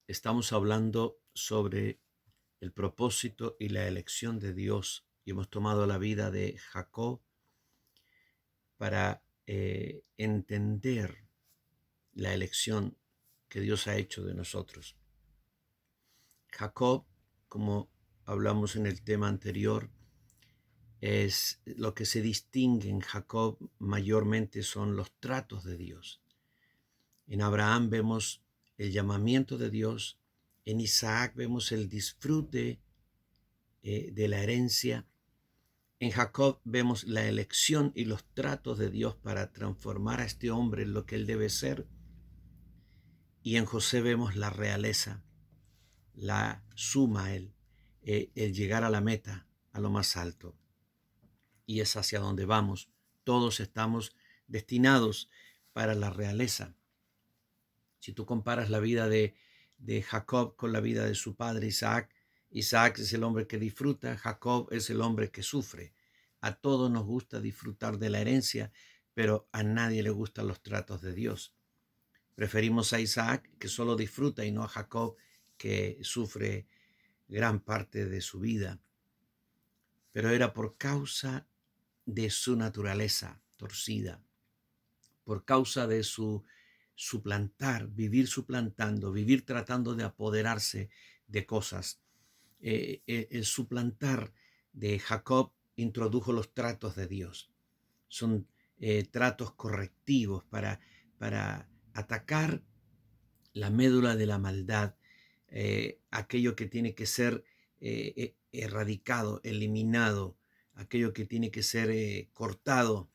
Estamos hablando sobre el propósito y la elección de Dios y hemos tomado la vida de Jacob para entender la elección que Dios ha hecho de nosotros. Jacob, como hablamos en el tema anterior, es lo que se distingue en Jacob mayormente son los tratos de Dios. En Abraham vemos el llamamiento de Dios, en Isaac vemos el disfrute de la herencia. En Jacob vemos la elección y los tratos de Dios para transformar a este hombre en lo que él debe ser. Y en José vemos la realeza, la suma a él, el llegar a la meta, a lo más alto. Y es hacia donde vamos. Todos estamos destinados para la realeza. Si tú comparas la vida de Jacob con la vida de su padre Isaac, Isaac es el hombre que disfruta, Jacob es el hombre que sufre. A todos nos gusta disfrutar de la herencia, pero a nadie le gustan los tratos de Dios. Preferimos a Isaac, que solo disfruta, y no a Jacob, que sufre gran parte de su vida. Pero era por causa de su naturaleza torcida, por causa de su suplantar, vivir suplantando, vivir tratando de apoderarse de cosas. El suplantar de Jacob introdujo los tratos de Dios. Son tratos correctivos para atacar la médula de la maldad, aquello que tiene que ser erradicado, eliminado, aquello que tiene que ser cortado,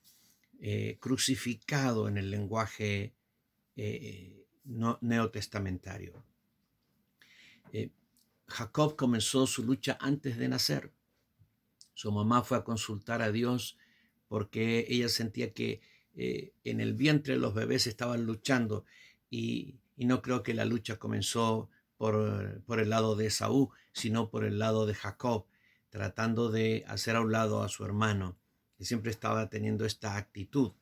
crucificado en el lenguaje no, neotestamentario. Jacob comenzó su lucha antes de nacer. Su mamá fue a consultar a Dios porque ella sentía que en el vientre los bebés estaban luchando y no creo que la lucha comenzó por el lado de Esaú, sino por el lado de Jacob, tratando de hacer a un lado a su hermano, que siempre estaba teniendo esta actitud.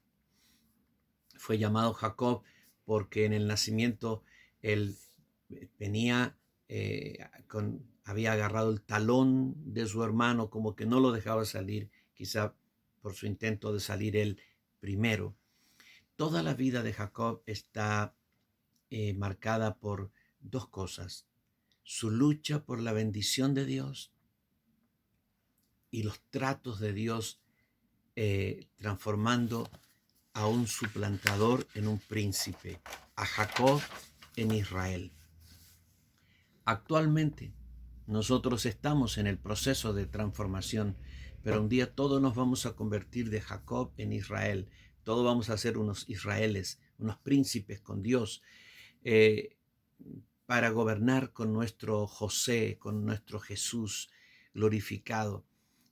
Fue llamado Jacob porque en el nacimiento él venía había agarrado el talón de su hermano, como que no lo dejaba salir, quizá por su intento de salir él primero. Toda la vida de Jacob está marcada por dos cosas: su lucha por la bendición de Dios y los tratos de Dios, transformando a un suplantador en un príncipe, a Jacob en Israel. Actualmente nosotros estamos en el proceso de transformación, pero un día todos nos vamos a convertir de Jacob en Israel. Todos vamos a ser unos Israeles, unos príncipes con Dios, eh, para gobernar con nuestro José, con nuestro Jesús glorificado.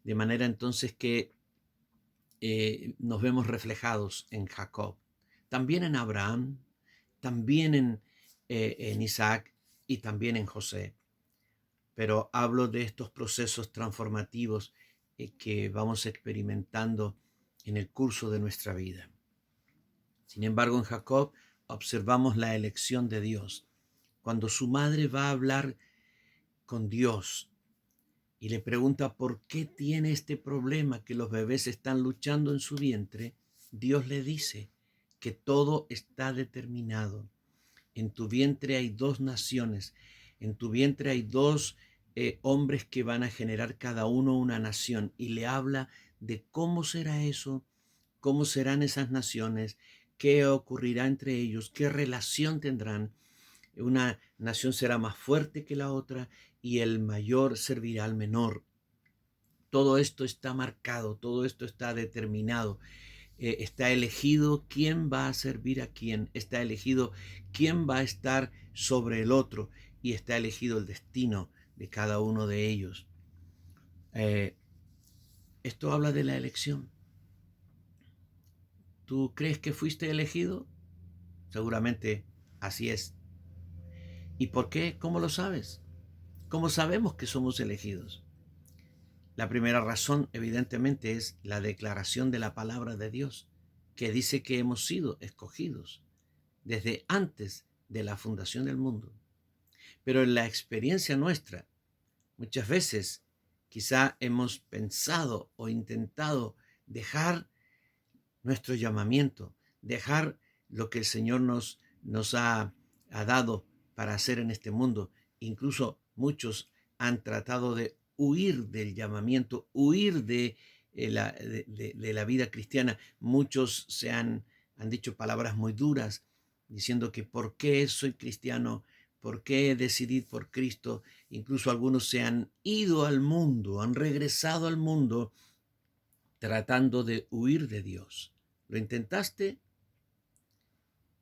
De manera entonces que nos vemos reflejados en Jacob, también en Abraham, también en Isaac y también en José. Pero hablo de estos procesos transformativos que vamos experimentando en el curso de nuestra vida. Sin embargo, en Jacob observamos la elección de Dios. Cuando su madre va a hablar con Dios y le pregunta por qué tiene este problema, que los bebés están luchando en su vientre, Dios le dice que todo está determinado. En tu vientre hay dos naciones, en tu vientre hay dos hombres que van a generar cada uno una nación, y le habla de cómo será eso, cómo serán esas naciones, qué ocurrirá entre ellos, qué relación tendrán. Una nación será más fuerte que la otra y el mayor servirá al menor. Todo esto está marcado, todo esto está determinado. Está elegido quién va a servir a quién, está elegido quién va a estar sobre el otro y está elegido el destino de cada uno de ellos. Eh, Esto habla de la elección. ¿Tú crees que fuiste elegido? Seguramente así es. ¿Y por qué? ¿Cómo lo sabes? ¿Cómo sabemos que somos elegidos? La primera razón, evidentemente, es la declaración de la palabra de Dios, que dice que hemos sido escogidos desde antes de la fundación del mundo. Pero en la experiencia nuestra, muchas veces quizá hemos pensado o intentado dejar nuestro llamamiento, dejar lo que el Señor nos ha dado para hacer en este mundo. Incluso muchos han tratado de huir del llamamiento, huir de la vida cristiana. Muchos han dicho palabras muy duras, diciendo que por qué soy cristiano, por qué decidí por Cristo. Incluso algunos se han ido al mundo, han regresado al mundo tratando de huir de Dios. ¿Lo intentaste?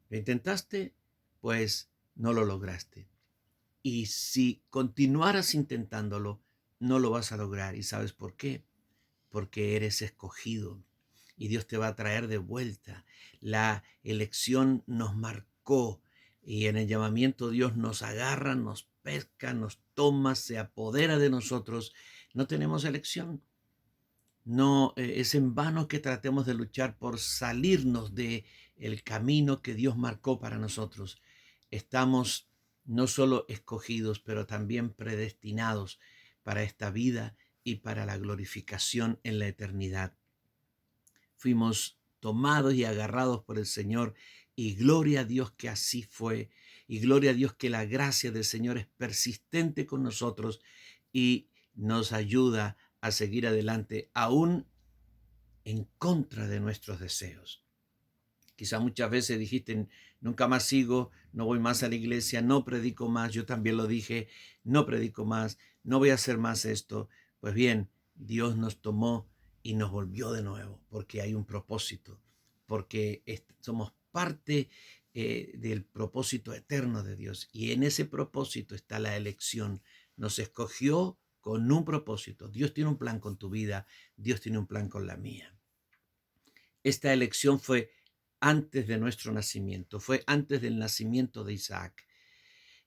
¿Lo intentaste? Pues no lo lograste. Y si continuaras intentándolo, no lo vas a lograr. ¿Y sabes por qué? Porque eres escogido y Dios te va a traer de vuelta. La elección nos marcó y en el llamamiento Dios nos agarra, nos pesca, nos toma, se apodera de nosotros. No tenemos elección. No es en vano que tratemos de luchar por salirnos de el camino que Dios marcó para nosotros. Estamos no solo escogidos, pero también predestinados para esta vida y para la glorificación en la eternidad. Fuimos tomados y agarrados por el Señor y gloria a Dios que así fue. Y gloria a Dios que la gracia del Señor es persistente con nosotros y nos ayuda a seguir adelante aún en contra de nuestros deseos. Quizá muchas veces dijiste, nunca más sigo, no voy más a la iglesia, no predico más. Yo también lo dije, no predico más, no voy a hacer más esto. Pues bien, Dios nos tomó y nos volvió de nuevo, porque hay un propósito, porque somos parte del propósito eterno de Dios. Y en ese propósito está la elección. Nos escogió con un propósito. Dios tiene un plan con tu vida, Dios tiene un plan con la mía. Esta elección fue antes de nuestro nacimiento, fue antes del nacimiento de Isaac.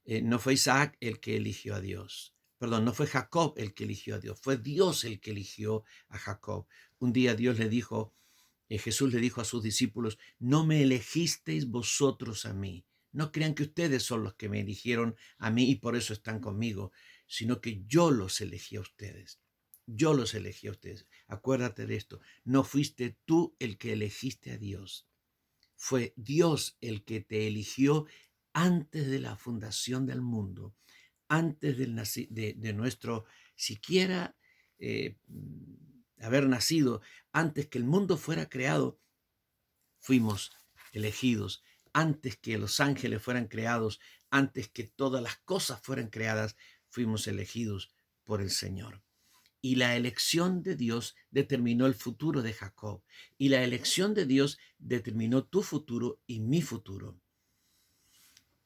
No fue Isaac el que eligió a Dios. Perdón, no fue Jacob el que eligió a Dios, fue Dios el que eligió a Jacob. Un día Dios le dijo, Jesús le dijo a sus discípulos, no me elegisteis vosotros a mí. No crean que ustedes son los que me eligieron a mí y por eso están conmigo, sino que yo los elegí a ustedes. Yo los elegí a ustedes. Acuérdate de esto. No fuiste tú el que elegiste a Dios. Fue Dios el que te eligió antes de la fundación del mundo, antes de nuestro siquiera haber nacido, antes que el mundo fuera creado, fuimos elegidos. Antes que los ángeles fueran creados, antes que todas las cosas fueran creadas, fuimos elegidos por el Señor. Y la elección de Dios determinó el futuro de Jacob. Y la elección de Dios determinó tu futuro y mi futuro.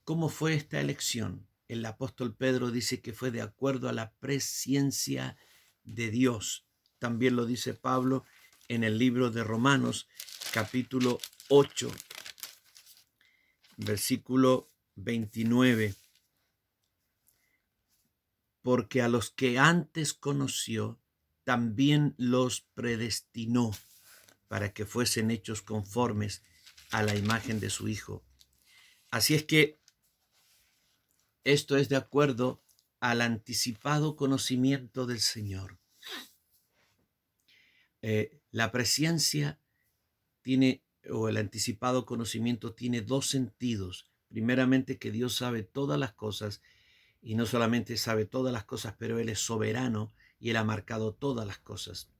¿Cómo fue esta elección? El apóstol Pedro dice que fue de acuerdo a la presciencia de Dios. También lo dice Pablo en el libro de Romanos, capítulo 8, versículo 29. Porque a los que antes conoció, también los predestinó para que fuesen hechos conformes a la imagen de su Hijo. Así es que esto es de acuerdo al anticipado conocimiento del Señor. La presciencia tiene, o el anticipado conocimiento tiene dos sentidos. Primeramente, que Dios sabe todas las cosas, y no solamente sabe todas las cosas, pero Él es soberano y Él ha marcado todas las cosas.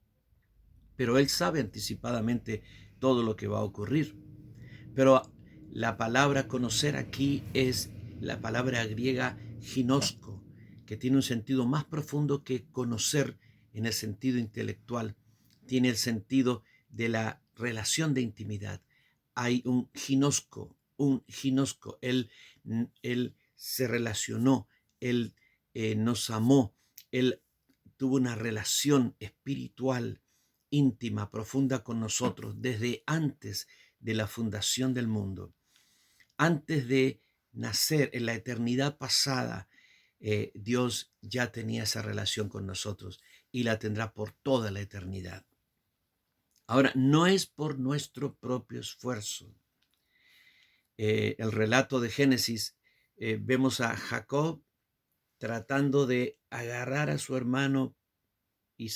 Pero Él sabe anticipadamente todo lo que va a ocurrir. Pero la palabra conocer aquí es la palabra griega ginosko, que tiene un sentido más profundo que conocer en el sentido intelectual. Tiene el sentido de la relación de intimidad. Hay un ginosko. Él se relacionó, Él nos amó, Él tuvo una relación espiritual, íntima, profunda con nosotros desde antes de la fundación del mundo. Antes de nacer, en la eternidad pasada, Dios ya tenía esa relación con nosotros y la tendrá por toda la eternidad. Ahora, no es por nuestro propio esfuerzo. El relato de Génesis, vemos a Jacob tratando de agarrar a su hermano y,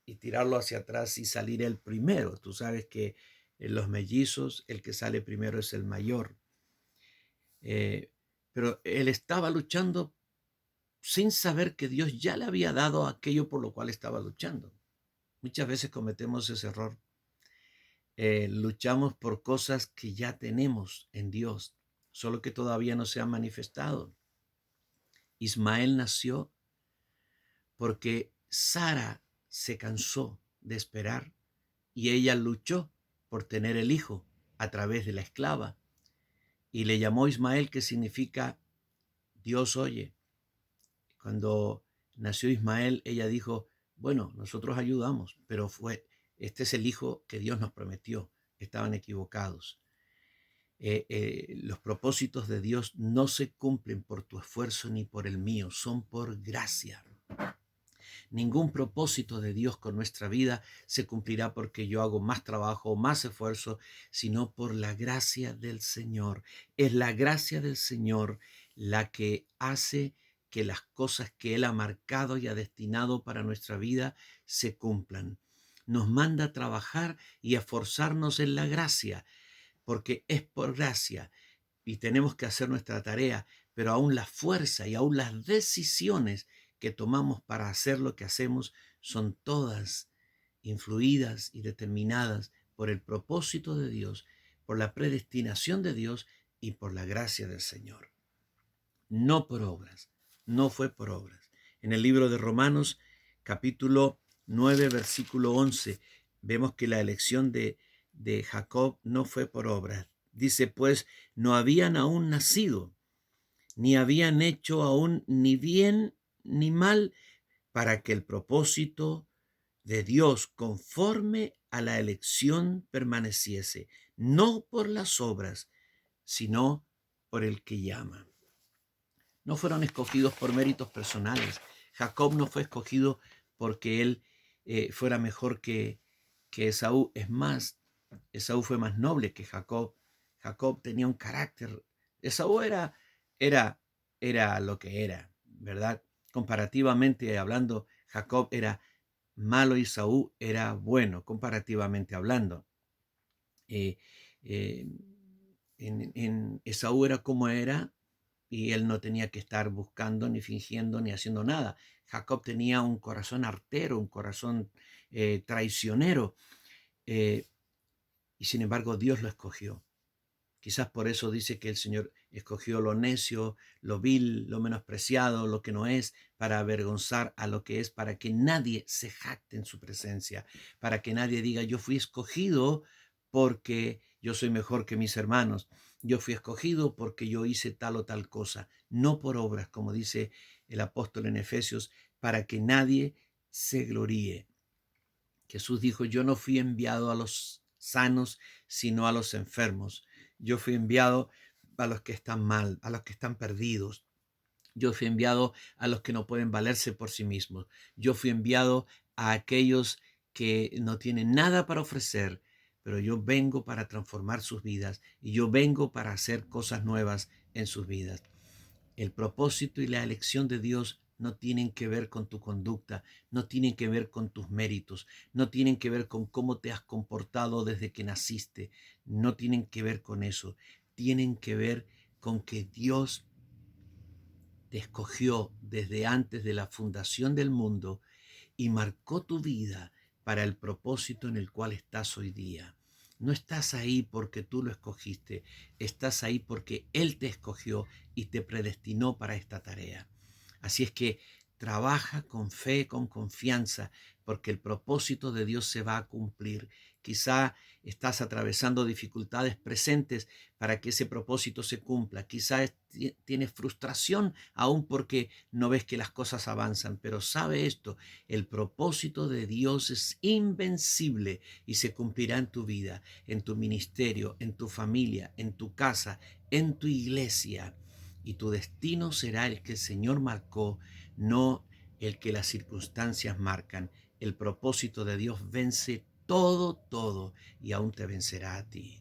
y tirarlo hacia atrás y salir el primero. Tú sabes que en los mellizos el que sale primero es el mayor. Pero él estaba luchando sin saber que Dios ya le había dado aquello por lo cual estaba luchando. Muchas veces cometemos ese error. Luchamos por cosas que ya tenemos en Dios, solo que todavía no se han manifestado. Ismael nació porque Sara se cansó de esperar y ella luchó por tener el hijo a través de la esclava y le llamó Ismael, que significa Dios oye. Cuando nació Ismael, ella dijo, bueno, nosotros ayudamos, pero este es el hijo que Dios nos prometió. Estaban equivocados. Los propósitos de Dios no se cumplen por tu esfuerzo ni por el mío, son por gracia. Ningún propósito de Dios con nuestra vida se cumplirá porque yo hago más trabajo o más esfuerzo, sino por la gracia del Señor. Es la gracia del Señor la que hace que las cosas que Él ha marcado y ha destinado para nuestra vida se cumplan. Nos manda a trabajar y a esforzarnos en la gracia, porque es por gracia y tenemos que hacer nuestra tarea, pero aún la fuerza y aún las decisiones que tomamos para hacer lo que hacemos son todas influidas y determinadas por el propósito de Dios, por la predestinación de Dios y por la gracia del Señor. No por obras, no fue por obras. En el libro de Romanos, capítulo 9, versículo 11, vemos que la elección de Jacob no fue por obras. Dice, pues no habían aún nacido, ni habían hecho aún ni bien ni mal, para que el propósito de Dios conforme a la elección permaneciese, no por las obras, sino por el que llama. No fueron escogidos por méritos personales. Jacob no fue escogido porque él fuera mejor que Esaú. Es más, Esaú fue más noble que Jacob. Jacob tenía un carácter. Esaú era lo que era, ¿verdad? Comparativamente hablando, Jacob era malo y Esaú era bueno, comparativamente hablando. Eh, eh, en Esaú era como era, y él no tenía que estar buscando, ni fingiendo, ni haciendo nada. Jacob tenía un corazón artero, un corazón traicionero, y sin embargo Dios lo escogió. Quizás por eso dice que el Señor escogió lo necio, lo vil, lo menospreciado, lo que no es, para avergonzar a lo que es, para que nadie se jacte en su presencia, para que nadie diga, yo fui escogido porque yo soy mejor que mis hermanos, yo fui escogido porque yo hice tal o tal cosa, no por obras, como dice el apóstol en Efesios, para que nadie se gloríe. Jesús dijo, yo no fui enviado a los sanos, sino a los enfermos. Yo fui enviado a los que están mal, a los que están perdidos. Yo fui enviado a los que no pueden valerse por sí mismos. Yo fui enviado a aquellos que no tienen nada para ofrecer, pero yo vengo para transformar sus vidas y yo vengo para hacer cosas nuevas en sus vidas. El propósito y la elección de Dios no tienen que ver con tu conducta, no tienen que ver con tus méritos, no tienen que ver con cómo te has comportado desde que naciste, no tienen que ver con eso, tienen que ver con que Dios te escogió desde antes de la fundación del mundo y marcó tu vida para el propósito en el cual estás hoy día. No estás ahí porque tú lo escogiste, estás ahí porque Él te escogió y te predestinó para esta tarea. Así es que trabaja con fe, con confianza, porque el propósito de Dios se va a cumplir. Quizá estás atravesando dificultades presentes para que ese propósito se cumpla. Quizá tienes frustración aún porque no ves que las cosas avanzan, pero sabe esto, el propósito de Dios es invencible y se cumplirá en tu vida, en tu ministerio, en tu familia, en tu casa, en tu iglesia. Y tu destino será el que el Señor marcó, no el que las circunstancias marcan. El propósito de Dios vence todo, todo, y aún te vencerá a ti.